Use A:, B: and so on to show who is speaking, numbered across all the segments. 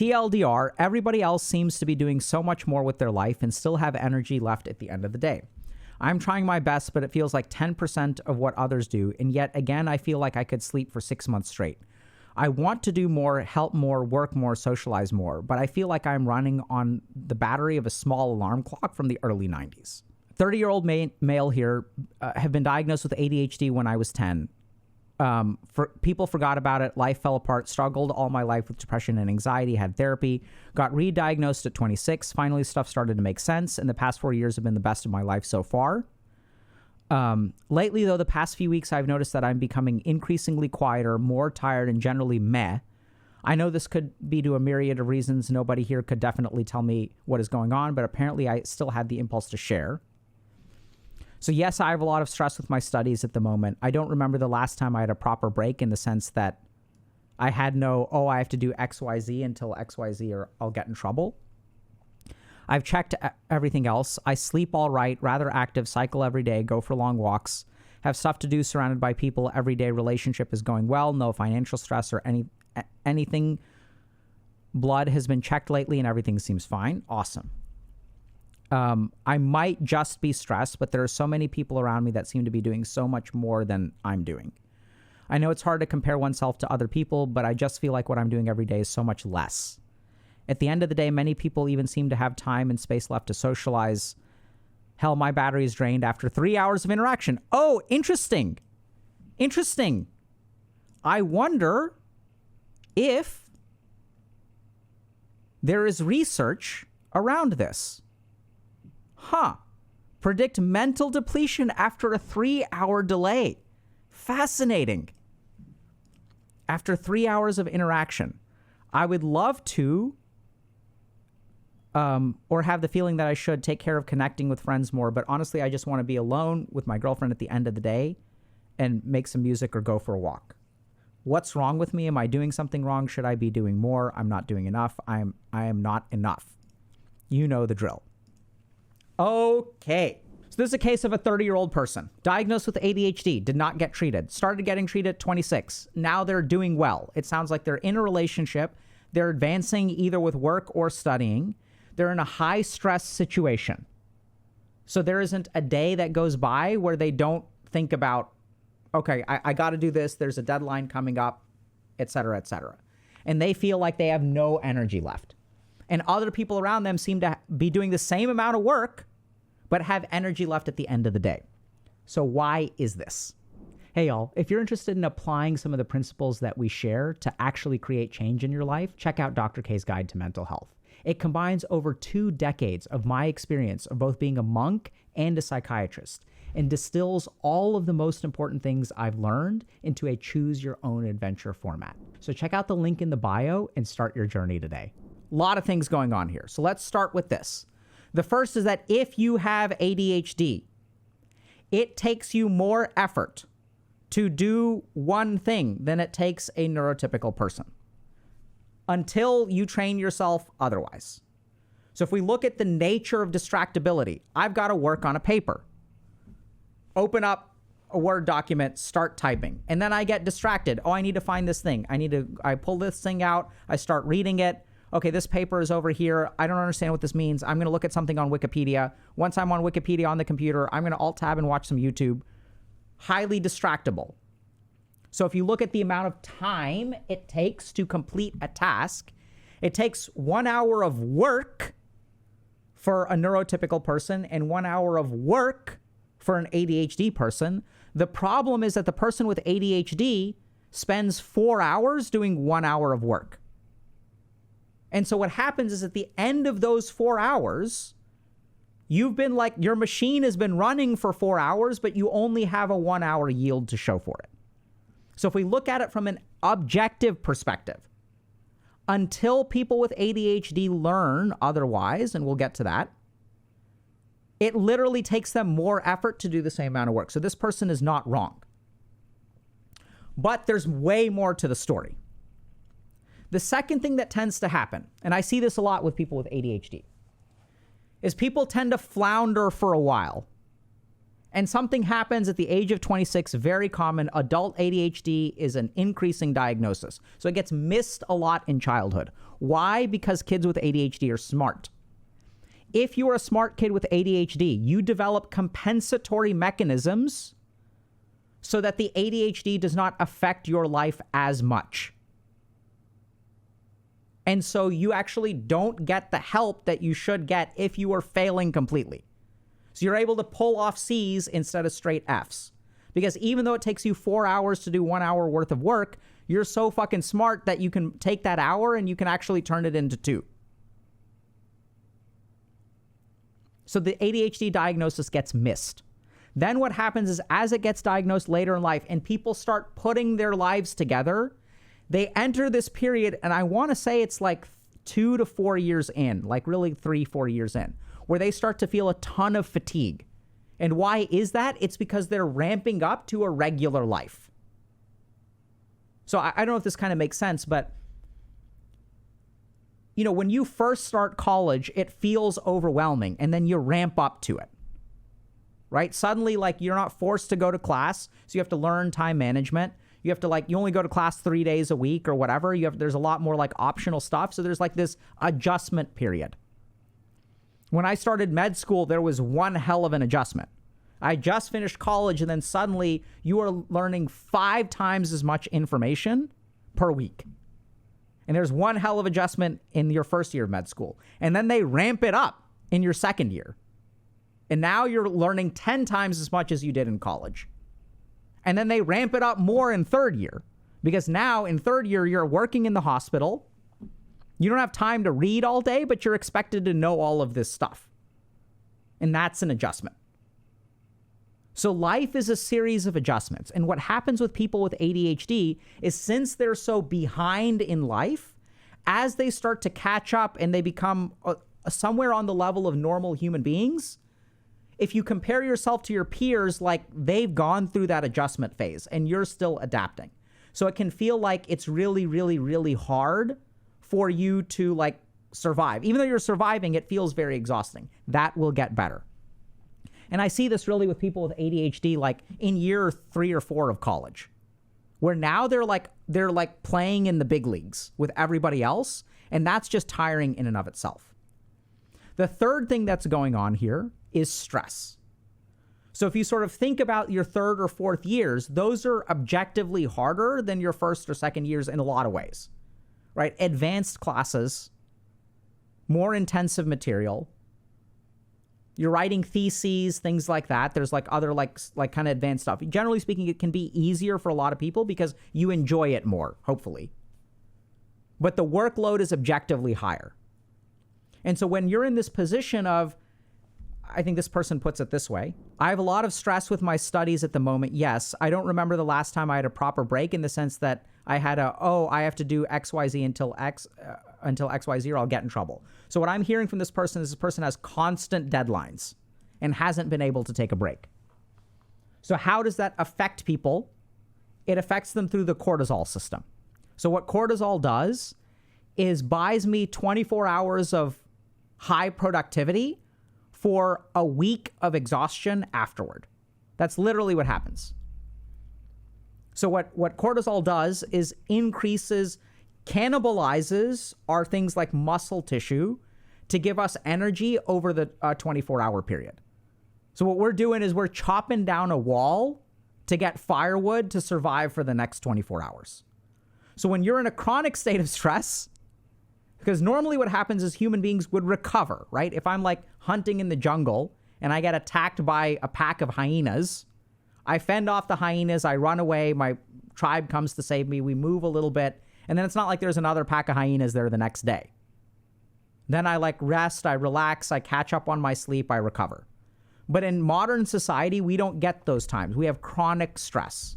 A: TLDR, everybody else seems to be doing so much more with their life and still have energy left at the end of the day. I'm trying my best, but it feels like 10% of what others do, and yet again, I feel like I could sleep for 6 months straight. I want to do more, help more, work more, socialize more, but I feel like I'm running on the battery of a small alarm clock from the early 90s. 30-year-old male here, have been diagnosed with ADHD when I was 10. People forgot about it. Life fell apart. Struggled all my life with depression and anxiety. Had therapy. Got re-diagnosed at 26. Finally, stuff started to make sense. And the past 4 years have been the best of my life so far. Lately, though, the past few weeks, I've noticed that I'm becoming increasingly quieter, more tired, and generally meh. I know this could be due to a myriad of reasons. Nobody here could definitely tell me what is going on, but apparently I still had the impulse to share. So yes, I have a lot of stress with my studies at the moment. I don't remember the last time I had a proper break in the sense that I had no, I have to do XYZ until XYZ or I'll get in trouble. I've checked everything else. I sleep all right, rather active, cycle every day, go for long walks, have stuff to do, surrounded by people. Everyday relationship is going well, no financial stress or anything. Blood has been checked lately and everything seems fine. Awesome. I might just be stressed, but there are so many people around me that seem to be doing so much more than I'm doing. I know it's hard to compare oneself to other people, but I just feel like what I'm doing every day is so much less. At the end of the day, many people even seem to have time and space left to socialize. Hell, my battery is drained after 3 hours of interaction. Oh, interesting. Interesting. I wonder if there is research around this. Predict mental depletion after a 3-hour delay. Fascinating. After 3 hours of interaction. I would love to, or have the feeling that I should take care of connecting with friends more, but honestly, I just want to be alone with my girlfriend at the end of the day and make some music or go for a walk. What's wrong with me? Am I doing something wrong? Should I be doing more? I'm not doing enough. I am not enough. You know the drill. Okay. So this is a case of a 30-year-old person diagnosed with ADHD, did not get treated, started getting treated at 26. Now they're doing well. It sounds like they're in a relationship. They're advancing either with work or studying. They're in a high stress situation. So there isn't a day that goes by where they don't think about, okay, I got to do this. There's a deadline coming up, et cetera, et cetera. And they feel like they have no energy left. And other people around them seem to be doing the same amount of work, but have energy left at the end of the day. So why is this? Hey, y'all, if you're interested in applying some of the principles that we share to actually create change in your life, check out Dr. K's Guide to Mental Health. It combines over 2 decades of my experience of both being a monk and a psychiatrist and distills all of the most important things I've learned into a choose-your-own-adventure format. So check out the link in the bio and start your journey today. A lot of things going on here. So let's start with this. The first is that if you have ADHD, it takes you more effort to do one thing than it takes a neurotypical person until you train yourself otherwise. So if we look at the nature of distractibility, I've got to work on a paper, open up a Word document, start typing, and then I get distracted. I need to find this thing. I pull this thing out. I start reading it. Okay, this paper is over here. I don't understand what this means. I'm going to look at something on Wikipedia. Once I'm on Wikipedia on the computer, I'm going to alt-tab and watch some YouTube. Highly distractible. So if you look at the amount of time it takes to complete a task, it takes 1 hour of work for a neurotypical person and 1 hour of work for an ADHD person. The problem is that the person with ADHD spends 4 hours doing 1 hour of work. And so what happens is at the end of those 4 hours, you've been like, your machine has been running for 4 hours, but you only have a 1 hour yield to show for it. So if we look at it from an objective perspective, until people with ADHD learn otherwise, and we'll get to that, it literally takes them more effort to do the same amount of work. So this person is not wrong. But there's way more to the story. The second thing that tends to happen, and I see this a lot with people with ADHD, is people tend to flounder for a while. And something happens at the age of 26, very common. Adult ADHD is an increasing diagnosis. So it gets missed a lot in childhood. Why? Because kids with ADHD are smart. If you are a smart kid with ADHD, you develop compensatory mechanisms so that the ADHD does not affect your life as much. And so you actually don't get the help that you should get if you are failing completely. So you're able to pull off C's instead of straight F's. Because even though it takes you 4 hours to do 1 hour worth of work, you're so fucking smart that you can take that hour and you can actually turn it into 2. So the ADHD diagnosis gets missed. Then what happens is as it gets diagnosed later in life and people start putting their lives together, they enter this period, and I want to say it's like 2 to 4 years in, like really 3-4 years in, where they start to feel a ton of fatigue. And why is that? It's because they're ramping up to a regular life. So I don't know if this kind of makes sense, but you know, when you first start college, it feels overwhelming, and then you ramp up to it, right? Suddenly, like, you're not forced to go to class, so you have to learn time management. You have to, like, you only go to class 3 days a week or whatever. There's a lot more like optional stuff. So there's like this adjustment period. When I started med school, there was one hell of an adjustment. I just finished college, and then suddenly you are learning 5 times as much information per week. And there's one hell of adjustment in your first year of med school. And then they ramp it up in your second year. And now you're learning 10 times as much as you did in college. And then they ramp it up more in third year, because now in third year, you're working in the hospital. You don't have time to read all day, but you're expected to know all of this stuff. And that's an adjustment. So life is a series of adjustments. And what happens with people with ADHD is, since they're so behind in life, as they start to catch up and they become somewhere on the level of normal human beings, if you compare yourself to your peers, like, they've gone through that adjustment phase and you're still adapting. So it can feel like it's really, really, really hard for you to, like, survive. Even though you're surviving, it feels very exhausting. That will get better. And I see this really with people with ADHD, like in year 3 or 4 of college, where now they're like playing in the big leagues with everybody else. And that's just tiring in and of itself. The third thing that's going on here is stress. So if you sort of think about your 3rd or 4th years, those are objectively harder than your 1st or 2nd years in a lot of ways, right? Advanced classes, more intensive material. You're writing theses, things like that. There's like other like kind of advanced stuff. Generally speaking, it can be easier for a lot of people because you enjoy it more, hopefully. But the workload is objectively higher. And so when you're in this position of, I think this person puts it this way: I have a lot of stress with my studies at the moment. Yes, I don't remember the last time I had a proper break, in the sense that I had I have to do XYZ until XYZ or I'll get in trouble. So what I'm hearing from this person is this person has constant deadlines and hasn't been able to take a break. So how does that affect people? It affects them through the cortisol system. So what cortisol does is buys me 24 hours of high productivity for a week of exhaustion afterward. That's literally what happens. So what cortisol does is cannibalizes our things like muscle tissue to give us energy over the 24-hour period. So what we're doing is we're chopping down a wall to get firewood to survive for the next 24 hours. So when you're in a chronic state of stress, because normally what happens is human beings would recover, right? If I'm like hunting in the jungle and I get attacked by a pack of hyenas, I fend off the hyenas, I run away, my tribe comes to save me, we move a little bit, and then it's not like there's another pack of hyenas there the next day. Then I like rest, I relax, I catch up on my sleep, I recover. But in modern society, we don't get those times. We have chronic stress.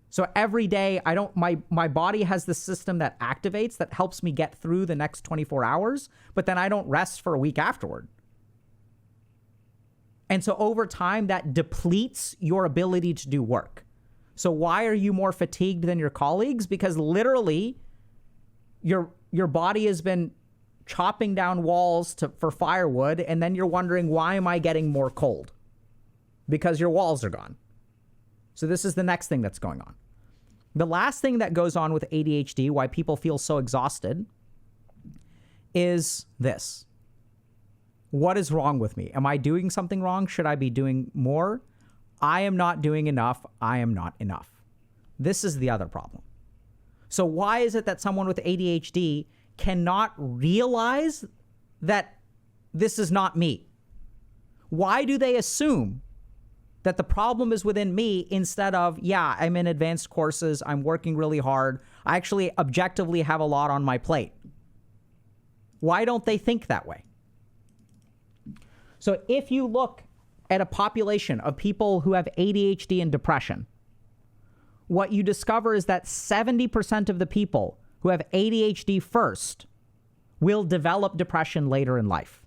A: So every day, my body has this system that activates, that helps me get through the next 24 hours, but then I don't rest for a week afterward. And so over time, that depletes your ability to do work. So why are you more fatigued than your colleagues? Because literally, your body has been chopping down walls for firewood, and then you're wondering, why am I getting more cold? Because your walls are gone. So this is the next thing that's going on. The last thing that goes on with ADHD, why people feel so exhausted, is this. What is wrong with me? Am I doing something wrong? Should I be doing more? I am not doing enough. I am not enough. This is the other problem. So why is it that someone with ADHD cannot realize that this is not me? Why do they assume that the problem is within me instead of, yeah, I'm in advanced courses, I'm working really hard, I actually objectively have a lot on my plate? Why don't they think that way? So if you look at a population of people who have ADHD and depression, what you discover is that 70% of the people who have ADHD first will develop depression later in life.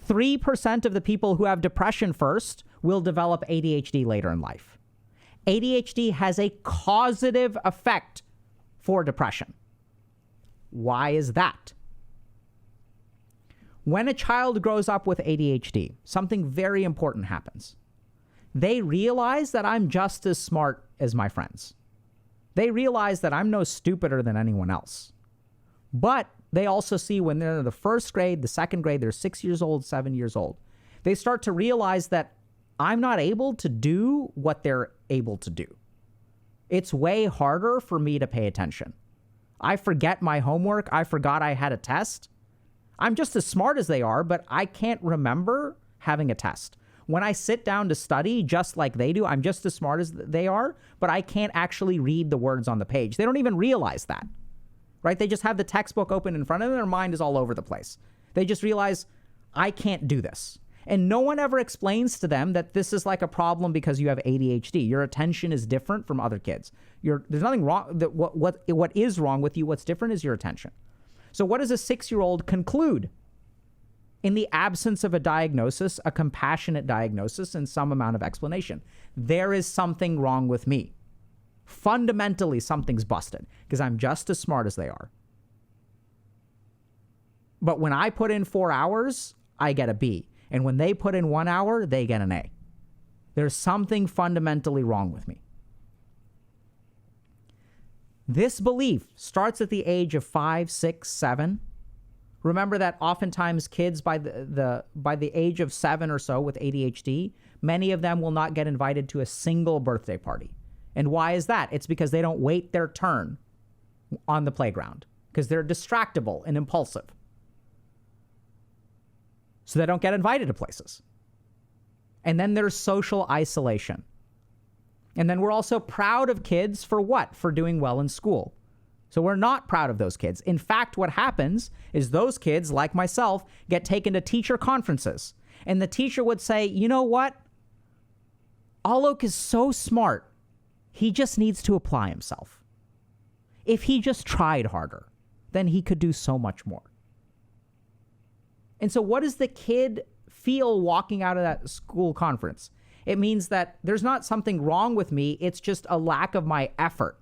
A: 3% of the people who have depression first will develop ADHD later in life. ADHD has a causative effect for depression. Why is that? When a child grows up with ADHD, something very important happens. They realize that I'm just as smart as my friends. They realize that I'm no stupider than anyone else. But they also see when they're in the first grade, the second grade, they're 6 years old, 7 years old, they start to realize that I'm not able to do what they're able to do. It's way harder for me to pay attention. I forget my homework. I forgot I had a test. I'm just as smart as they are, but I can't remember having a test. When I sit down to study just like they do, I'm just as smart as they are, but I can't actually read the words on the page. They don't even realize that, right? They just have the textbook open in front of them. Their mind is all over the place. They just realize, I can't do this. And no one ever explains to them that this is like a problem because you have ADHD. Your attention is different from other kids. There's nothing wrong. What is wrong with you, what's different is your attention. So what does a 6-year-old conclude? In the absence of a diagnosis, a compassionate diagnosis, and some amount of explanation, there is something wrong with me. Fundamentally, something's busted because I'm just as smart as they are. But when I put in 4 hours, I get a B. And when they put in 1 hour, they get an A. There's something fundamentally wrong with me. This belief starts at the age of 5, 6, 7. Remember that oftentimes kids by the age of 7 or so with ADHD, many of them will not get invited to a single birthday party. And why is that? It's because they don't wait their turn on the playground because they're distractible and impulsive. So they don't get invited to places. And then there's social isolation. And then we're also proud of kids for what? For doing well in school. So we're not proud of those kids. In fact, what happens is those kids, like myself, get taken to teacher conferences. And the teacher would say, you know what? Alok is so smart. He just needs to apply himself. If he just tried harder, then he could do so much more. And so what does the kid feel walking out of that school conference? It means that there's not something wrong with me. It's just a lack of my effort.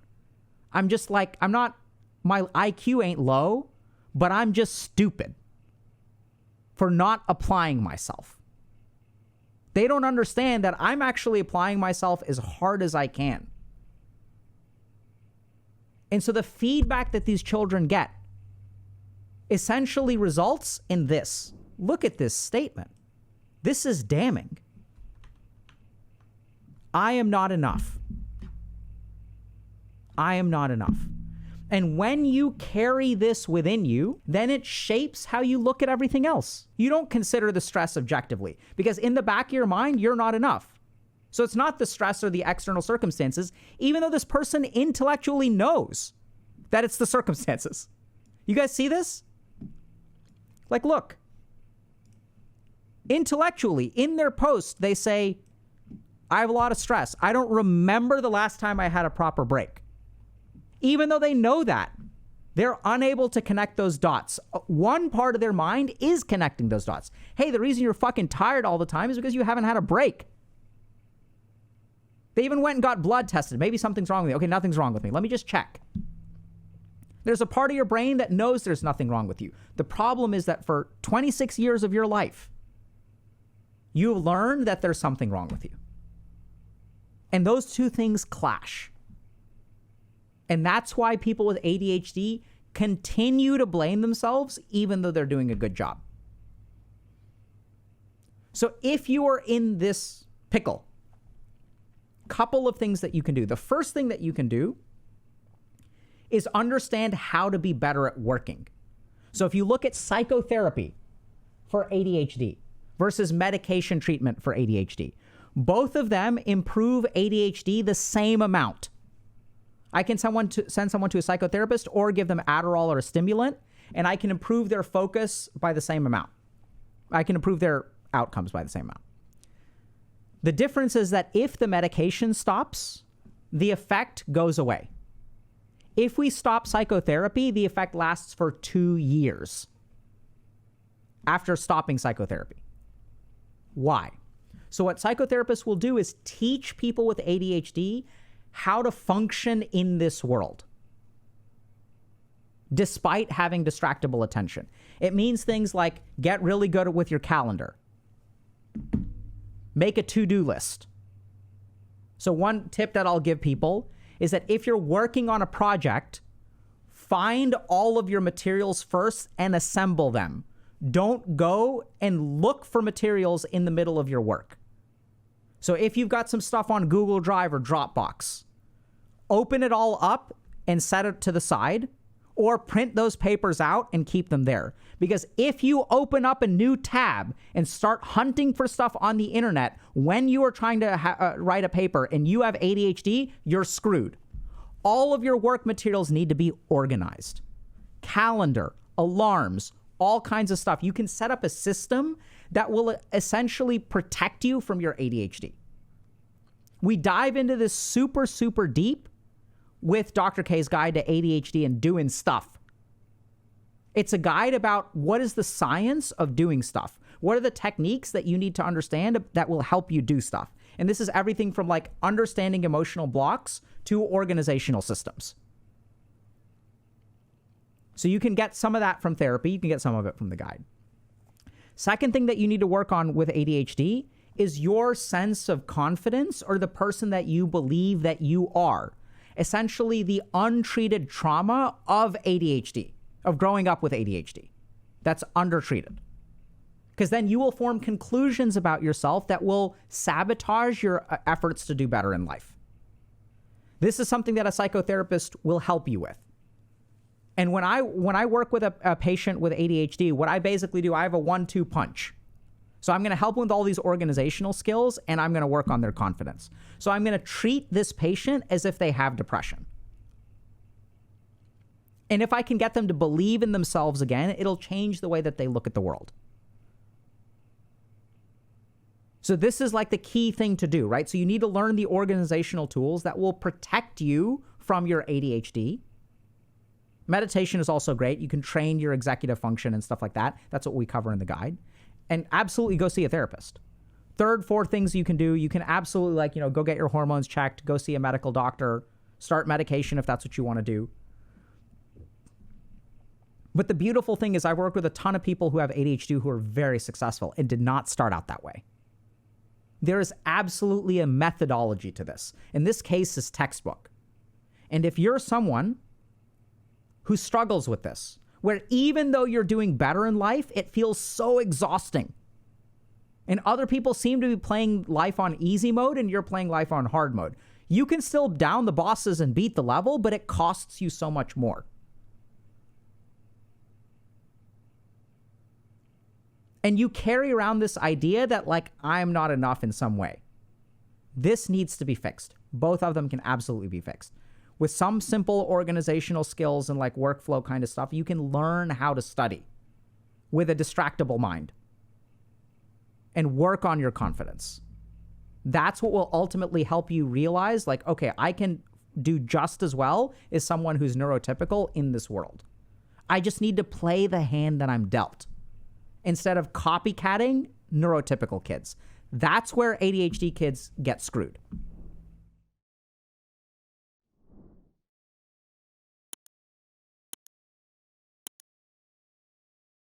A: I'm just like, my IQ ain't low, but I'm just stupid for not applying myself. They don't understand that I'm actually applying myself as hard as I can. And so the feedback that these children get essentially results in this. Look at this statement. This is damning. I am not enough. I am not enough. And when you carry this within you, then it shapes how you look at everything else. You don't consider the stress objectively because in the back of your mind, you're not enough. So it's not the stress or the external circumstances, even though this person intellectually knows that it's the circumstances. You guys see this? Like, look, intellectually in their post, they say, I have a lot of stress. I don't remember the last time I had a proper break. Even though they know that, they're unable to connect those dots. One part of their mind is connecting those dots. Hey, the reason you're fucking tired all the time is because you haven't had a break. They even went and got blood tested. Maybe something's wrong with me. Okay, nothing's wrong with me. Let me just check. There's a part of your brain that knows there's nothing wrong with you. The problem is that for 26 years of your life, you learned that there's something wrong with you. And those two things clash. And that's why people with ADHD continue to blame themselves even though they're doing a good job. So if you are in this pickle, couple of things that you can do. The first thing that you can do is understand how to be better at working. So if you look at psychotherapy for ADHD versus medication treatment for ADHD, both of them improve ADHD the same amount. I can send someone to a psychotherapist or give them Adderall or a stimulant, and I can improve their focus by the same amount. I can improve their outcomes by the same amount. The difference is that if the medication stops, the effect goes away. If we stop psychotherapy, the effect lasts for 2 years after stopping psychotherapy. Why? So what psychotherapists will do is teach people with ADHD how to function in this world despite having distractible attention. It means things like get really good with your calendar. Make a to-do list. So one tip that I'll give people is that if you're working on a project, find all of your materials first and assemble them. Don't go and look for materials in the middle of your work. So if you've got some stuff on Google Drive or Dropbox, open it all up and set it to the side, or print those papers out and keep them there. Because if you open up a new tab and start hunting for stuff on the internet when you are trying to write a paper and you have ADHD, you're screwed. All of your work materials need to be organized. Calendar, alarms, all kinds of stuff. You can set up a system that will essentially protect you from your ADHD. We dive into this super, super deep with Dr. K's Guide to ADHD and Doing Stuff. It's a guide about what is the science of doing stuff. What are the techniques that you need to understand that will help you do stuff? And this is everything from like understanding emotional blocks to organizational systems. So you can get some of that from therapy. You can get some of it from the guide. Second thing that you need to work on with ADHD is your sense of confidence or the person that you believe that you are. Essentially the untreated trauma of ADHD, of growing up with ADHD. That's undertreated. Because then you will form conclusions about yourself that will sabotage your efforts to do better in life. This is something that a psychotherapist will help you with. And when I work with a patient with ADHD, what I basically do, I have a 1-2 punch. So I'm going to help them with all these organizational skills, and I'm going to work on their confidence. So I'm going to treat this patient as if they have depression. And if I can get them to believe in themselves again, it'll change the way that they look at the world. So this is like the key thing to do, right? So you need to learn the organizational tools that will protect you from your ADHD. Meditation is also great. You can train your executive function and stuff like that. That's what we cover in the guide. And absolutely go see a therapist. Third, 4 things you can do. You can absolutely go get your hormones checked, go see a medical doctor, start medication if that's what you want to do. But the beautiful thing is I work with a ton of people who have ADHD who are very successful and did not start out that way. There is absolutely a methodology to this. In this case, is textbook. And if you're someone who struggles with this, where even though you're doing better in life, it feels so exhausting. And other people seem to be playing life on easy mode and you're playing life on hard mode. You can still down the bosses and beat the level, but it costs you so much more. And you carry around this idea that I'm not enough in some way. This needs to be fixed. Both of them can absolutely be fixed. With some simple organizational skills and workflow kind of stuff, you can learn how to study with a distractible mind and work on your confidence. That's what will ultimately help you realize, okay, I can do just as well as someone who's neurotypical in this world. I just need to play the hand that I'm dealt instead of copycatting neurotypical kids. That's where ADHD kids get screwed.